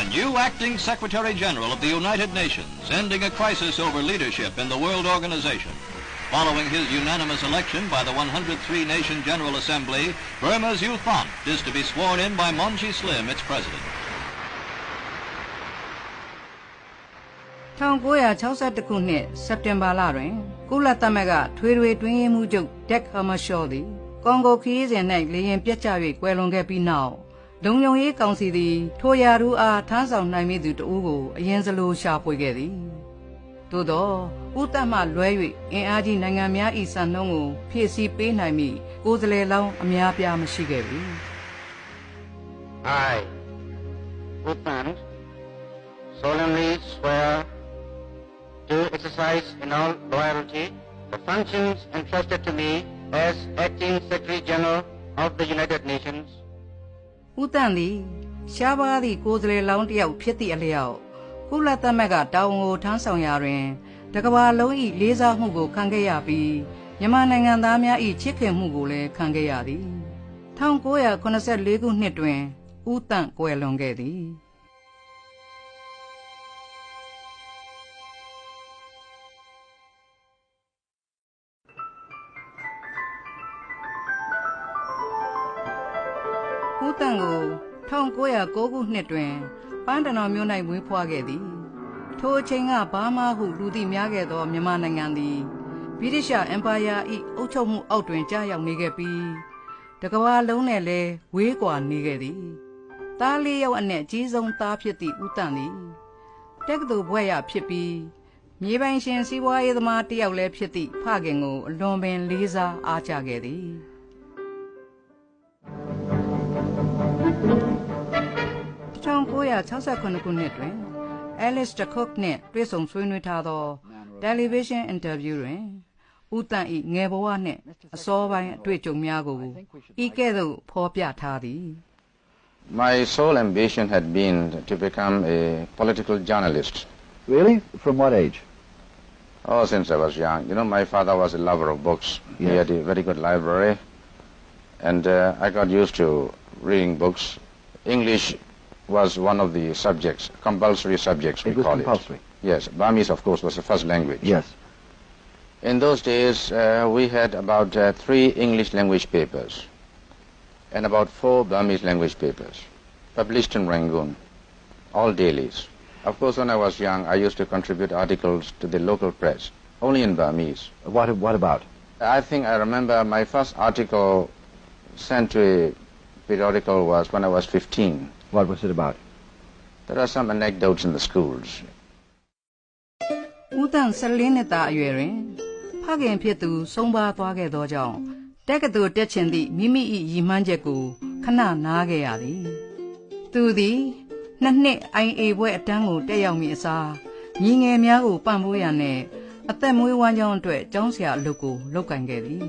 A new acting Secretary General of the United Nations, ending a crisis over leadership in the World Organization. Following his unanimous election by the 103-nation General Assembly, Burma's U Thant is to be sworn in by Mon Chi Slim, its president. 1961ခုနှစ်စက်တင်ဘာလတွင်ကုလသမဂ္ဂထွေထွေတွင်းရေးမှူးချုပ်တက်ဟာမရှော့သည်ကွန်ဂိုခရီးစဉ်၌လေယာဉ်ပြတ်ကျ၍ကွယ်လွန်ခဲ့ပြီးနောက်လုံခြုံရေးကောင်စီသည်ထိုရာထူးအားထမ်းဆောင်နိုင်မည်သူတဦးကိုအရင်စလိုရှာဖွေခဲ့သည်သို့သောဦးသက်မှလွဲ၍အင်အားကြီးနိုင်ငံများ၏စံနှုန်းကိုဖြည့်ဆည်းပေးနိုင်မည်ကိုယ်စားလှယ်လောင်းအများပြားမရှိခဲ့ပြီ I, U Thant, solemnly swear to exercise in all loyalty the functions entrusted to me as Acting Secretary General of the United Nations. ဦးတန်သည်ရှားပါးသည့်ကိုယ်စားလှယ်လောင်းတစ်ယောက်ဖြစ်သည့်အလျောက်ကုလသမဂ္ဂတာဝန်ကိုထမ်းဆောင်ရာတွင်တကမ္ဘာလုံး၏လေးစားမှုကိုခံခဲ့ရပြီးမြန်မာနိုင်ငံသားများ၏ချစ်ခင်မှုကိုလည်းခံခဲ့ရသည်1984ခုနှစ်တွင်ဦးတန့်ကွယ်လွန်ခဲ့သည်ဦးတန့်ကို1909ခုနှစ်တွင်ပန်းတနော်မြို့၌မွေးဖွားခဲ့သည်ထိုအချိန်ကဘာမှဟုလူသိများခဲ့သောမြန်မာနိုင်ငံသည်ဗြိတိရှ်အင်ပါယာ၏အုပ်ချုပ်မှုအောက်တွင်ကြာရောက်နေခဲ့ပြီးတကမ္ဘာလုံးနဲ့လည်းဝေးကွာနေခဲ့သည်သားလေးယောက်အနက်အကြီးဆုံးသားဖြစ်သည့်ဦးတန့်သည်တက္ကသိုလ်ဘွဲ့ရဖြစ်ပြီးမြေပိုင်ရှင်စီးပွားရေးသမားတစ်ယောက်လည်းဖြစ်သည့်ဖခင်ကိုအလွန်ပင်လေးစားအားကျခဲ့သည်1968ခုနှစ်တွင် Alice de Cook နှင့်တွေ့ဆုံဆွေးနွေးထားသော television interview တွင်ဦးတန့်၏ငယ်ဘဝနှင့်အစောပိုင်းအတွေ့အကြုံများကိုဤကဲ့သို့ဖော်ပြထားသည် My sole ambition had been to become a political journalist. Really? From what age? Oh, since I was young. You know, my father was a lover of books. Yes. He had a very good library. And I got used to reading books. English was one of the subjects, compulsory subjects we call it. It was compulsory? Yes. Burmese, of course, was the first language. Yes. In those days, we had about 3 English language papers and about 4 Burmese language papers, published in Rangoon, all dailies. Of course, when I was young, I used to contribute articles to the local press, only in Burmese. What about? I think I remember my first article sent to a periodical was when I was 15. What was it about? There are some anecdotes in the schools. ဦးတန့်14နှစ်သားအရွယ်တွင်ဖခင်ဖြစ်သူဆုံးပါသွားခဲ့သောကြောင့်တက္ကသိုလ်တက်ချင်သည့်မိမိ၏ရည်မှန်းချက်ကိုခဏနားခဲ့ရသည်သူသည်2 နှစ် IA ဘွဲ့အတန်းကိုတက်ရောက်မိအစားညီငယ်များကိုပံ့ပိုးရန်နှင့်အသက်မွေးဝမ်းကြောင်းအတွက်ကျောင်းဆရာအလုပ်ကိုလုပ်ကိုင်ခဲ့သည်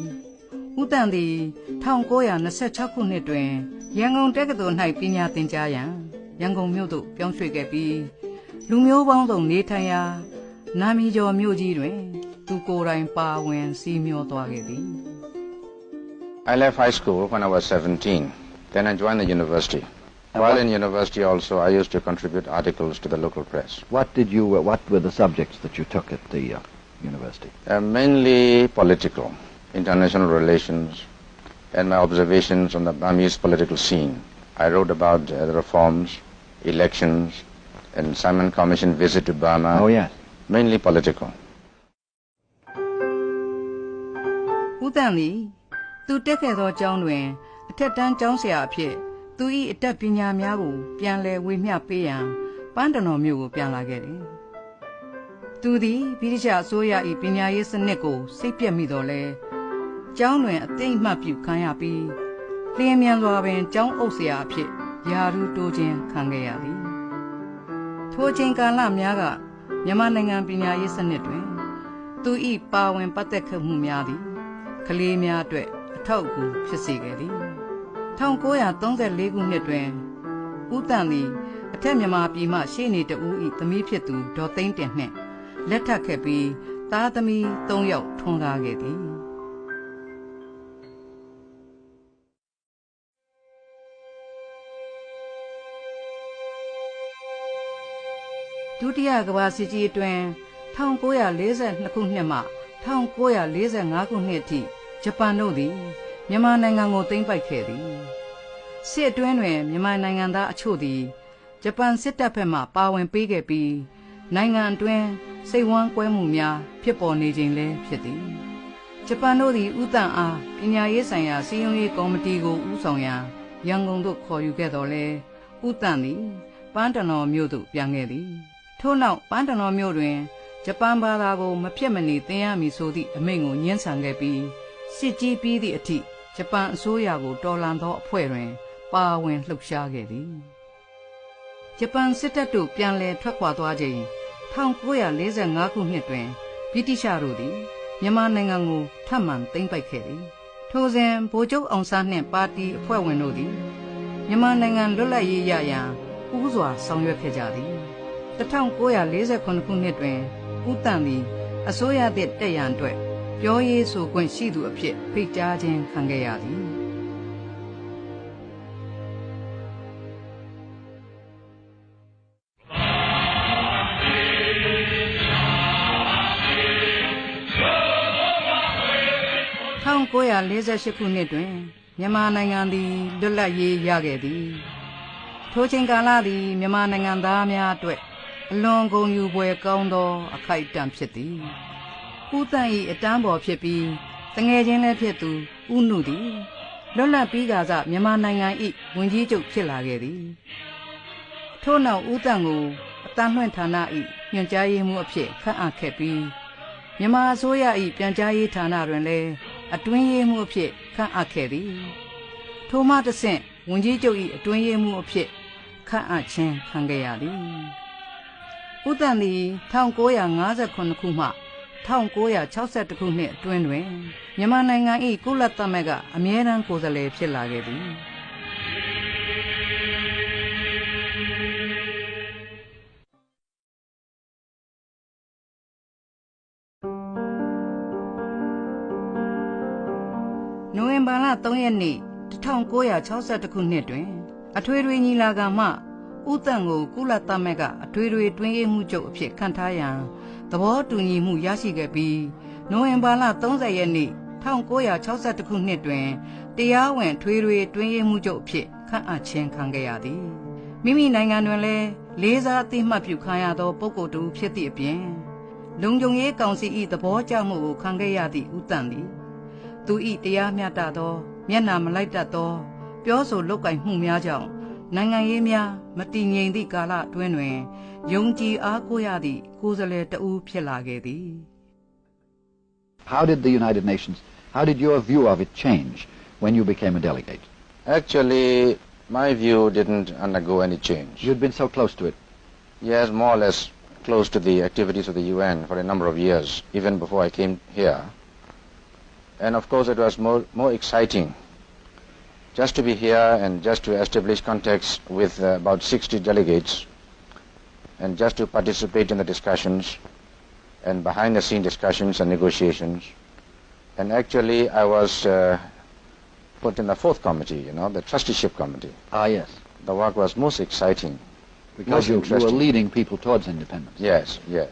ဦးတန့်သည်1926ခုနှစ်တွင်ရန်ကုန်တက္ကသိုလ်၌ပညာသင်ကြားရန်ရန်ကုန်မြို့သို့ပြောင်းရွှေ့ခဲ့ပြီးလူမျိုးပေါင်းစုံနေထိုင်ရာနာမည်ကျော်မြို့ကြီးတွင်သူကိုယ်တိုင်ပါဝင်စီးမျောသွားခဲ့သည် I left high school when I was 17. Then I joined the university. While in university also, I used to contribute articles to the local press. What were the subjects that you took at the university? Mainly political, international relations, and my observations on the Burmese political scene. I wrote about the reforms, elections, and Simon Commission visit to Burma. Oh, yes. Mainly political. ဦးတန့်သည်သူတက်ခဲ့သောကျောင်းတွင်အထက်တန်းကျောင်းဆရာအဖြစ်သူ၏အတတ်ပညာများကိုပြန်လည်ဝေမျှပေးရန်ပန်းတနော်မြို့ကိုပြန်လာခဲ့သည်သူသည်ဗြိတိရှ်အစိုးရ၏ပညာရေးစနစ်ကိုစိတ်ပြတ်မိတော်လဲကျောင်းတွင်အသိအမှတ်ပြုခံရပြီးလျင်မြန်စွာပင်ကျောင်းအုပ်ဆရာအဖြစ်ယာထူးတိုးခြင်းခံခဲ့ရသည်ထိုချိန်ကာလများကမြန်မာနိုင်ငံပညာရေးစနစ်တွင်သူ၏ပါဝင်ပတ်သက်ခဲ့မှုများသည်ကလေးများအတွက်အထောက်အကူဖြစ်စေခဲ့သည်1934ခုနှစ်တွင်ဦးတန့်သည်အထက်မြန်မာပြည်မှရှေ့နေတဦး၏သမီးဖြစ်သူဒေါ်သိန်းတင်နှင့်လက်ထပ်ခဲ့ပြီးသားသမီး3ယောက်ထွန်းကားခဲ့သည် ဒုတိယကမ္ဘာစစ်ကြီးအတွင်း1942ခုနှစ်မှ1945ခုနှစ်အထိဂျပန်တို့သည်မြန်မာနိုင်ငံကိုသိမ်းပိုက်ခဲ့သည်စစ်အတွင်းတွင်မြန်မာနိုင်ငံသားအချို့သည်ဂျပန်စစ်တပ်ဘက်မှပါဝင်ပေးခဲ့ပြီးနိုင်ငံအတွင်းစိတ်ဝမ်းကွဲမှုများဖြစ်ပေါ်နေခြင်းလည်းဖြစ်သည်ဂျပန်တို့သည်ဥတန့်အားပညာရေးဆိုင်ရာစီရင်ရေးကော်မတီကိုဦးဆောင်ရန်ရန်ကုန်သို့ခေါ်ယူခဲ့တော်လဲဥတန့်သည်ပန်းတနော်မြို့သို့ပြန်ခဲ့သည်ထို့နောက်ပန်းတနော်မြို့တွင်ဂျပန်ဘာသာကိုမဖြစ်မနေသင်ရမည်ဆိုသည့်အမိန့်ကိုညှင်းဆန်ခဲ့ပြီးစစ်ကြီးပြီးသည့်အထိဂျပန်အစိုးရကိုတော်လှန်သောအဖွဲ့တွင်ပါဝင်လှုပ်ရှားခဲ့သည်ဂျပန်စစ်တပ်တို့ပြန်လည်ထွက်ခွာသွားချိန်1945ခုနှစ်တွင်ဗြိတိရှတို့သည်မြန်မာနိုင်ငံကိုထပ်မံသိမ်းပိုက်ခဲ့သည်ထိုစဉ်ဗိုလ်ချုပ်အောင်ဆန်းနှင့်ပါတီအဖွဲ့ဝင်တို့သည်မြန်မာနိုင်ငံလွတ်လပ်ရေးရရန်ဦးစွာဆောင်ရွက်ခဲ့ကြသည်1948ခုနှစ်တွင်ဦးတန့်သည်အစိုးရသည့်တက်ရန်အတွက်ပြောရေးဆိုခွင့်ရှိသူအဖြစ်ဖိတ်ကြားခြင်းခံခဲ့ရသည်1948ခုနှစ်တွင်မြန်မာနိုင်ငံသည်လွတ်လပ်ရေးရခဲ့သည်ထိုချိန်ကာလသည်မြန်မာနိုင်ငံသားများအတွက်အလွန်ဂုဏ်ယူဖွယ်ကောင်းသောအခိုက်အတန့်ဖြစ်သည်ဦးတန့်၏အတန်းပေါ်ဖြစ်ပြီးတငယ်ချင်းလည်းဖြစ်သူဦးနုသည်လွတ်လပ်ပြီးကစားမြန်မာနိုင်ငံ၏ဝန်ကြီးချုပ်ဖြစ်လာခဲ့သည်ထို့နောက်ဦးတန့်ကိုအတန်းလွှင့်ဌာန၏ညွှန်ကြားရေးမှူးအဖြစ်ခန့်အပ်ခဲ့ပြီးမြန်မာအစိုးရ၏ပြန်ကြားရေးဌာနတွင်လည်းအတွင်းရေးမှူးအဖြစ်ခန့်အပ်ခဲ့သည်ထိုမှတဆင့်ဝန်ကြီးချုပ်၏အတွင်းရေးမှူးအဖြစ်ခန့်အပ်ခြင်းခံခဲ့ရသည်ဦးတန့်သည်1959ခုမှ1961ခုနှစ်အတွင်းတွင်မြန်မာနိုင်ငံ၏ကုလသမဂ္ဂအမြဲတမ်းကိုယ်စားလှယ်ဖြစ်လာခဲ့သည်နိုဝင်ဘာလ3ရက်နေ့1962ခုနှစ်တွင်အထွေထွေညီလာခံမှဦးတန့်ကိုကုလသမဂ္ဂအထွေထွေတွင်းရေးမှူးချုပ်အဖြစ်ခန့်ထားရန်သဘောတူညီမှုရရှိခဲ့ပြီးနိုဝင်ဘာလ30ရက်နေ့1962ခုနှစ်တွင်တရားဝင်ထွေထွေတွင်းရေးမှူးချုပ်အဖြစ်ခန့်အပ်ခြင်းခံခဲ့ရသည်မိမိနိုင်ငံတွင်လည်းလေးစားအသိမှတ်ပြုခံရသောပုဂ္ဂိုလ်တူဖြစ်သည့်အပြင်လုံခြုံရေးကောင်စီ၏သဘောကျမှုကိုခံခဲ့ရသည့်ဦးတန့်သည်သူ၏တရားမျှတသောမျက်နှာမလိုက်တတ်သောပြောဆိုလုပ်ကိုင်မှုများကြောင့်နိုင်ငံရေးများမတည်ငြိမ်သည့်ကာလအတွင်းတွင်ယုံကြည်အားကိုးရသည့်ကိုယ်စားလှယ်တဦးဖြစ်လာခဲ့သည် How did the United Nations, how did your view of it change when you became a delegate? Actually, my view didn't undergo any change. You'd been so close to it. Yes, more or less close to the activities of the UN for a number of years, even before I came here. And of course it was more exciting just to be here and just to establish contacts with about 60 delegates and just to participate in the discussions and behind-the-scene discussions and negotiations. And actually I was put in the fourth committee, the trusteeship committee. Ah, yes. The work was most exciting. Because you were leading people towards independence. Yes, yes.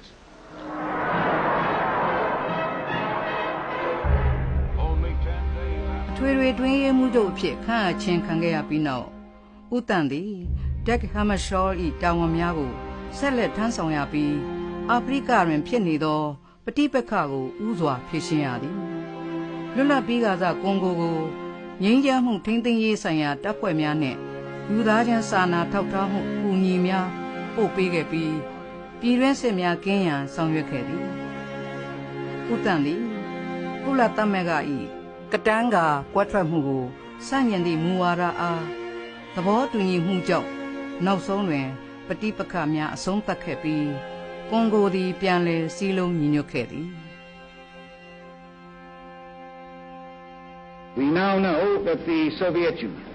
ထွေထွေတွင်းရေးမှုတို့အဖြစ်ခန့်အပ်ခြင်းခံခဲ့ရပြီးနောက်ဦးတန့်သည်Dag Hammarskjöld ၏တာဝန်များကိုဆက်လက်ထမ်းဆောင်ရပြီးအာဖရိကတွင်ဖြစ်နေသောပဋိပက္ခကိုဦးစွာဖြေရှင်းရသည်လွတ်လပ်ပြီးကစားကွန်ဂိုကိုငြိမ်းချမ်းမှုထိန်းသိမ်းရေးဆိုင်ရာတပ်ဖွဲ့များနှင့်လူသားချင်းစာနာထောက်ထားမှုအကူအညီများပို့ပေးခဲ့ပြီးပြည်တွင်းစစ်များကင်းရန်ဆောင်ရွက်ခဲ့သည်ဦးတန့်သည်ကုလသမဂ္ဂ၏ကတန်းကကွက်ထွက်မှုကိုစတင်သည့်မူဝါဒအားသဘောတူညီမှုကြောင့်နောက်ဆုံးတွင်ပဋိပက္ခများအဆုံးသတ်ခဲ့ပြီးကွန်ဂိုသည်ပြန်လည်စည်းလုံးညီညွတ်ခဲ့သည် We now know that the Soviet Union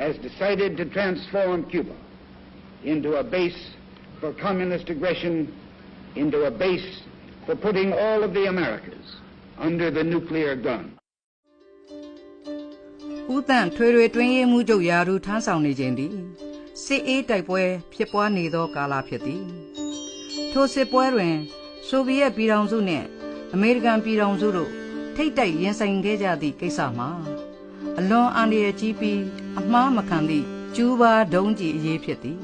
has decided to transform Cuba into a base for communist aggression, into a base for putting all of the Americas under the nuclear gun. ဦးတန့်ထွေထွေတွင်းရေးမှုချုပ်ရာထူးထမ်းဆောင်နေခြင်းသည်စစ်အေးတိုက်ပွဲဖြစ်ပွားနေသောကာလဖြစ်သည် ထိုစစ်ပွဲတွင်ဆိုဗီယက်ပြည်ထောင်စုနှင့်အမေရိကန်ပြည်ထောင်စုတို့ထိတ်တိုက်ရင်ဆိုင်ခဲ့ကြသည့်ကိစ္စမှာအလွန်အန္တရာယ်ကြီးပြီးအမှားမခံသည့်ကျူးဘာဒုံးကျည်အရေးဖြစ်သည်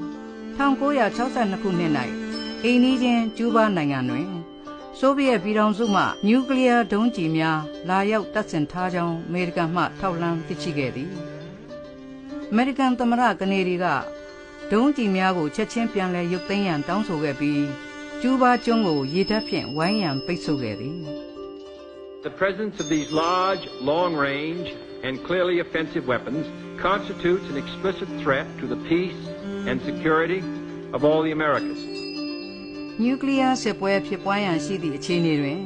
1962ခုနှစ်၌အိမ်နီးချင်းကျူးဘာနိုင်ငံတွင်ဆိုဗီယက်ပြည်ထောင်စုမှနျူကလ িয়ার ဒုံးကျည်များလာရောက်တပ်ဆင်ထားကြောင်းအမေရိကန်မှထောက်လှမ်းသိရှိခဲ့သည်အမေရိကန်သမ္မတကနေဒီကဒုံးကျည်များကိုချက်ချင်းပြန်လည်ရုပ်သိမ်းရန်တောင်းဆိုခဲ့ပြီးကျူးဘာကျွန်းကိုရေတပ်ဖြင့်ဝိုင်းရန်ပိတ်ဆို့ခဲ့သည် The presence of these large, long-range, and clearly offensive weapons constitutes an explicit threat to the peace and security of all the Americans. နျူကလ িয়ার စစ်ပွဲဖြစ်ပွားရန်ရှိသည့်အခြေအနေတွင်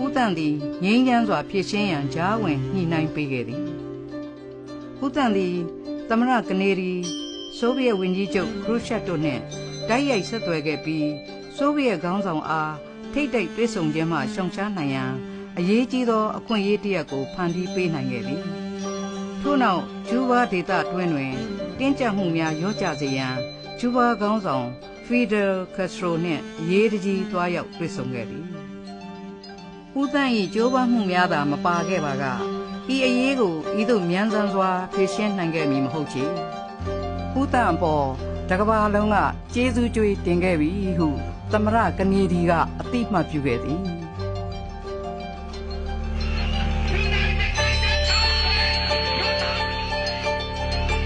ဦးတန်သည်ငြိမ်းချမ်းစွာဖြည့်ရှင်းရန်ကြားဝင်ညှိနှိုင်းပေးခဲ့သည်ဦးတန်သည်သမ္မတကနေဒီဆိုဗီယက်ဝန်ကြီးချုပ်ခရုရှက်တို့နှင့်တိုက်ရိုက်ဆက်သွယ်ခဲ့ပြီးဆိုဗီယက်ခေါင်းဆောင်အားထိတ်တိုက်တွေ့ဆုံခြင်းမှရှောင်ရှားနိုင်ရန်အရေးကြီးသောအခွင့်အရေးတစ်ရပ်ကိုဖန်တီးပေးနိုင်ခဲ့သည်ထို့နောက်ကျူးဘာဒေသတွင်းတွင်တင်းကျပ်မှုများလျော့ကျစေရန်ကျူးဘာခေါင်းဆောင်ဖီဒယ်ကက်စထရိုနှင့်အရေးတကြီးတွားရောက်တွေ့ဆုံခဲ့သည်ဦးတန်း၏ကြိုးပမ်းမှုများသာမပါခဲ့ပါကဤအရေးကိုဤသို့မြန်ဆန်စွာဖြေရှင်းနိုင်ခဲ့မည်မဟုတ်ချေဦးတန်းအပေါ်တကဘာလုံးကကျေးဇူးကြွေးတင်ခဲ့ပြီဟုသမ္မတကနေဒီကအသိမှတ်ပြုခဲ့သည်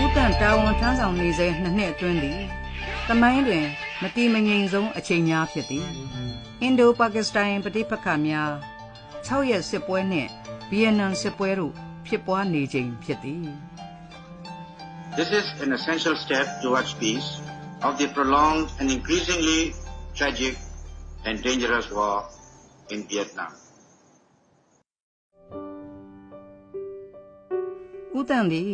ဦးတန်းတာဝန်ထမ်းဆောင်နေစေ2နှစ်အတွင်းသည်သမိုင်းတွင်မတိမငြိမ်ဆုံးအချိန်များဖြစ်သည်အင်ဒိုပါကစ္စတိုင်ပဋိပက္ခများ6ရက်စစ်ပွဲနှင့်ဗီယက်နမ်စစ်ပွဲတို့ဖြစ်ပွားနေချိန်ဖြစ်သည် This is an essential step towards peace of the prolonged and increasingly tragic and dangerous war in Vietnam. ဦးတန်သည်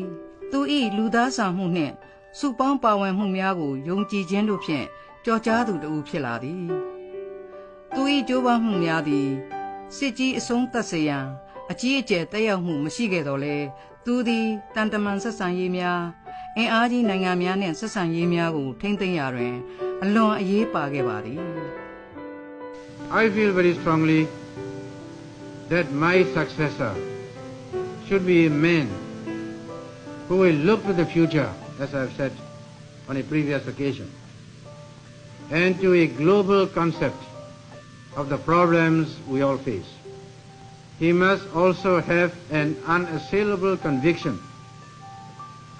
သူ၏လူသားဆောင်မှုနှင့်စုပေါင်းပါဝင်မှုများကိုယုံကြည်ခြင်းတို့ဖြင့်ကြော်ကြားသူတဦးဖြစ်လာသည်သူ၏ကြိုးပမ်းမှုများသည်စစ်ကြီးအဆုံးသတ်စေရန်အကြီးအကျယ်တက်ရောက်မှုမရှိခဲ့တော့လဲသူသည်တန်တမန်ဆက်ဆံရေးများအင်အားကြီးနိုင်ငံများနှင့်ဆက်ဆံရေးများကိုထိန်းသိမ်းရာတွင်အလွန်အရေးပါခဲ့ပါသည် I feel very strongly that my successor should be a man who will look to the future, as I have said on a previous occasion, and to a global concept of the problems we all face. He must also have an unassailable conviction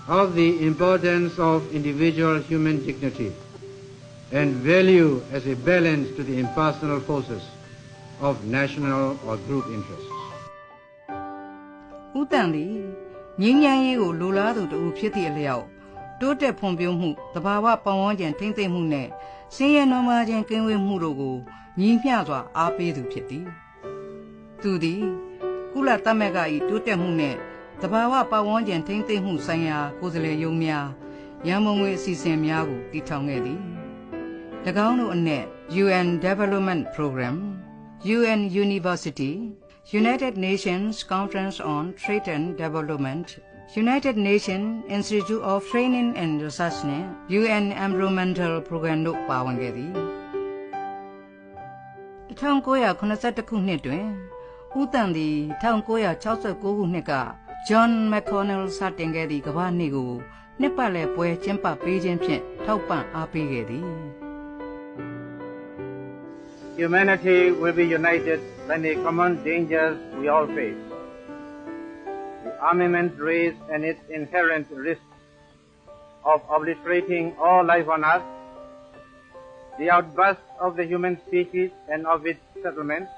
of the importance of individual human dignity and value as a balance to the impersonal forces of national or group interests. ဦးတန်သည်ငြိမ်းချမ်းရေးကိုလိုလားသူတဦးဖြစ်သည့်အလျောက်တိုးတက်ဖွံ့ဖြိုးမှုသဘာဝပတ်ဝန်းကျင်ထိန်းသိမ်းမှုနဲ့ဆင်းရဲနွမ်းပါးခြင်းကင်းဝေးမှုတို့ကိုညီမျှစွာအားပေးသူဖြစ်သည်သူသည်ကုလသမဂ္ဂ၏တိုးတက်မှုနဲ့သဘာဝပတ်ဝန်းကျင်ထိန်းသိမ်းမှုဆိုင်ရာကိုယ်စားလှယ်ရုံးများရန်ပုံငွေအစီအစဉ်များကိုတည်ထောင်ခဲ့သည်၎င်းတို့အနက် UN Development Program, UN University, United Nations Conference on Trade and Development, United Nations Institute of Training and Research နဲ့ UN Environmental Program တို့ပါဝင်ခဲ့သည်1982ခုနှစ်တွင်ဦးတန်သည်1969ခုနှစ်က John McConnell စတင်ခဲ့သည့်ကမ္ဘာ့နေ့ကိုနှစ်ပတ်လည်ပွဲကျင်းပပေးခြင်းဖြင့်ထောက်ပံ့အားပေးခဲ့သည် Humanity will be united by the common dangers we all face. The armament race and its inherent risks of obliterating all life on earth, the outburst of the human species and of its settlements,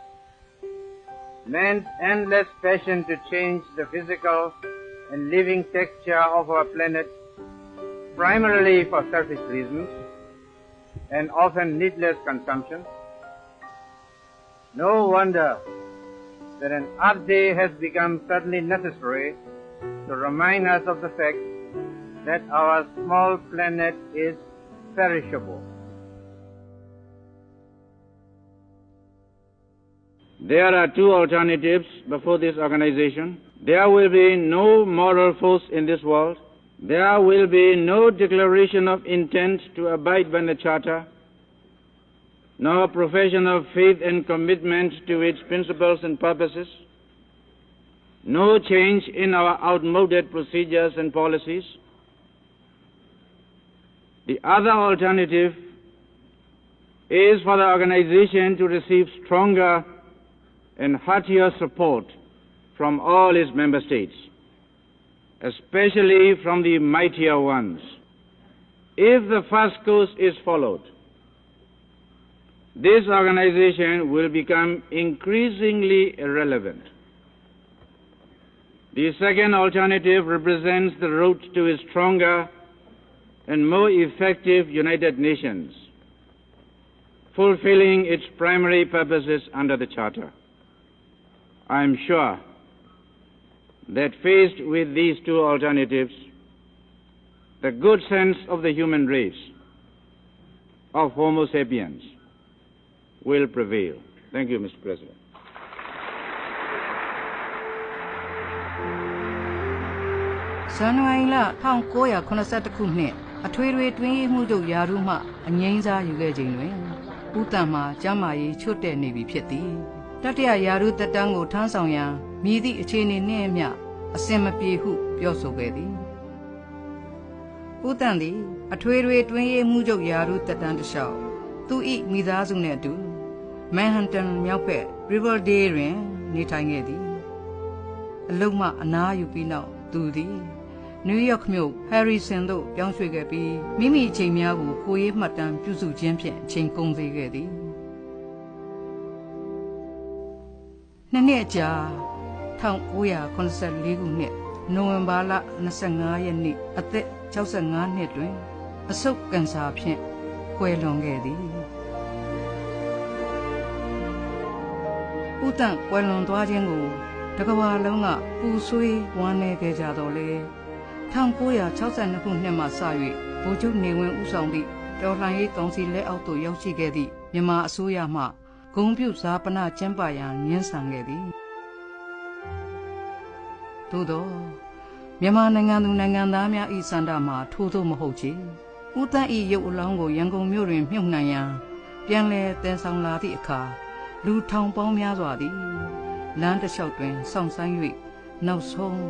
man's endless passion to change the physical and living texture of our planet, primarily for selfish reasons and often needless consumption. No wonder that an Earth Day has become certainly necessary to remind us of the fact that our small planet is perishable. There are two alternatives before this organization. There will be no moral force in this world. There will be no declaration of intent to abide by the Charter. nor profession of faith and commitment to its principles and purposes, no change in our outmoded procedures and policies. The other alternative is for the organization to receive stronger and heartier support from all its member states, especially from the mightier ones. If the first course is followed, this organization will become increasingly irrelevant. The second alternative represents the route to a stronger and more effective United Nations, fulfilling its primary purposes under the Charter. I am sure that faced with these two alternatives, the good sense of the human race, of Homo sapiens, will prevail. Thank you, Mr. President. ဇန်နဝါရီလ1982ခုနှစ်အထွေထွေတွင်းရေးမှုချုပ်ယာရုမှအငြိမ်းစားယူခဲ့ချိန်တွင်ဦးတန်မှာကျမ်းမာရေးချွတ်တဲ့နေပြီဖြစ်သည်တတိယယာရုတက်တန်းကိုထမ်းဆောင်ရန်မြည်သည့်အခြေအနေနှင့်အမျှအစင်မပြေဟုပြောဆိုခဲ့သည်ဦးတန်သည်အထွေထွေတွင်းရေးမှုချုပ်ယာရုတက်တန်းတစ်လျှောက်သူ၏မိသားစုနှင့်အတူမန်ဟန်တန်မြောက်ဘက် Riverdale တွင်နေထိုင်ခဲ့သည်အလုံးမှအနားယူပြီးနောက်သူသည်နယူးယောက်မြို့ဟယ်ရီဆန်သို့ပြောင်းရွှေ့ခဲ့ပြီးမိမိအချိန်များကိုကိုယ်ရေးမှတ်တမ်းပြုစုခြင်းဖြင့်အချိန်ကုန်စေခဲ့သည်နှစ်နှစ်ကြာ1984ခုနှစ်နိုဝင်ဘာလ25ရက်နေ့အသက်65နှစ်တွင်အဆုတ်ကင်ဆာဖြင့်ကွယ်လွန်ခဲ့သည်ဦးတန့်ကွယ်လွန်သွားခြင်းကိုတကမ္ဘာလုံးကပူဆွေးဝမ်းနည်းခဲ့ကြတော်လေ1962ခုနှစ်မှစ၍ဗိုလ်ချုပ်နေဝင်းဦးဆောင်သည့်တော်လှန်ရေးကောင်စီလက်အောက်သို့ရောက်ရှိခဲ့သည့်မြန်မာအစိုးရမှဂုဏ်ပြုဇာပနကျင်းပရန်ညှင်းဆန်ခဲ့သည်သို့သောမြန်မာနိုင်ငံသူနိုင်ငံသားများ၏စန္ဒမှာထိုးသို့မဟုတ်ချေဦးတန့်၏ရုပ်အလောင်းကိုရန်ကုန်မြို့တွင်မြုပ်နှံရန်ပြန်လည်တည်ဆောင်လာသည့်အခါလူထောင်ပေါင်းများစွာသည်လမ်းတစ်လျှောက်တွင်စောင့်ဆိုင်း၍နောက်ဆုံး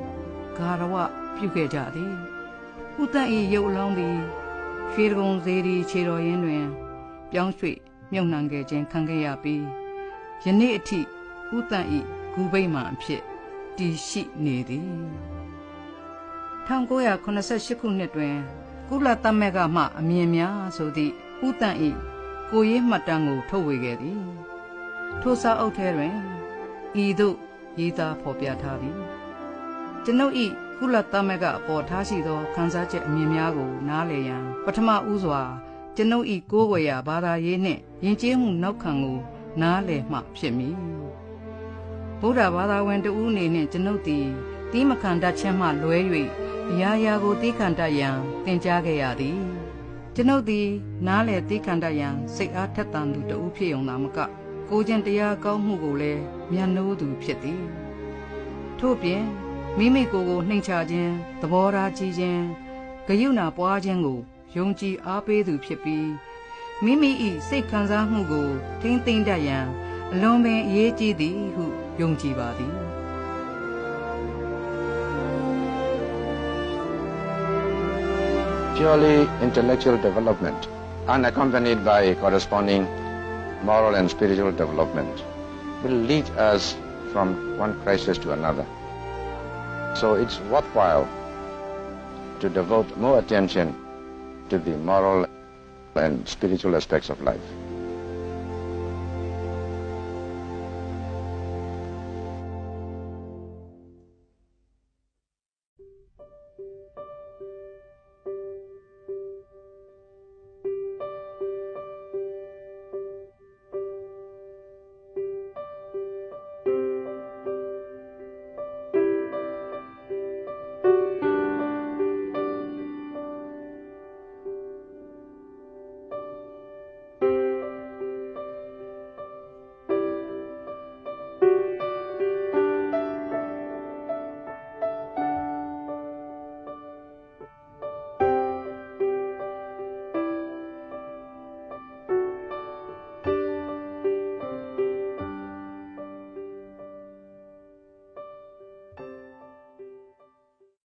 ဂါရဝပြုခဲ့ကြသည်ဦးတန့်၏ရုပ်အလောင်းသည်ရွှေကုံစေတီခြေတော်ရင်းတွင်ပြောင်းရွှေ့မြုပ်နှံခဲ့ခြင်းခံခဲ့ရပြီးယနေ့အထိဦးတန့်၏ဂူဗိမာန်အဖြစ်တည်ရှိနေသည်1988ခုနှစ်တွင်ကုလသမဂ္ဂမှအမြင်များဆိုသည့်ဦးတန့်၏ကိုယ်ရေးမှတ်တမ်းကိုထုတ်ဝေခဲ့သည်ထိုစာအုပ်ထဲတွင်ဤသို့ရေးသားဖော်ပြထားသည်ကျွန်ုပ်၏ကုလသမဂ္ဂအပေါ်ထားရှိသောခန်းစားချက်အမြင်များကိုနားလည်ရန်ပထမဦးစွာကျွန်ုပ်၏ကိုးကွယ်ရာဘာသာရေးနှင့်ယဉ်ကျေးမှုနောက်ခံကိုနားလည်မှဖြစ်မည်ဗုဒ္ဓဘာသာဝင်တဦးအနေနှင့်ကျွန်ုပ်သည်တီးမခံတတ်ခြင်းမှလွဲ၍အရာရာကိုတီးခံတတ်ရန်သင်ကြားခဲ့ရသည်ကျွန်ုပ်သည်နားလည်တီးခံတတ်ရန်စိတ်အားထက်သန်သူတဦးဖြစ်ုံသာမကကိုကျင့်တရားကောင်းမှုကိုလည်းမြတ်နိုးသူဖြစ်သည်ထို့ပြင်မိမိကိုယ်ကိုနှိမ်ချခြင်းသဘောထားကြီးခြင်းဂရုဏာပွားခြင်းကိုယုံကြည်အားပေးသူဖြစ်ပြီးမိမိ၏စိတ်ခံစားမှုကိုထိမ့်သိမ့်တတ်ရန်အလွန်ပင်အရေးကြီးသည်ဟုယုံကြည်ပါသည် Purely intellectual development, unaccompanied by corresponding moral and spiritual development, will lead us from one crisis to another. So it's worthwhile to devote more attention to the moral and spiritual aspects of life.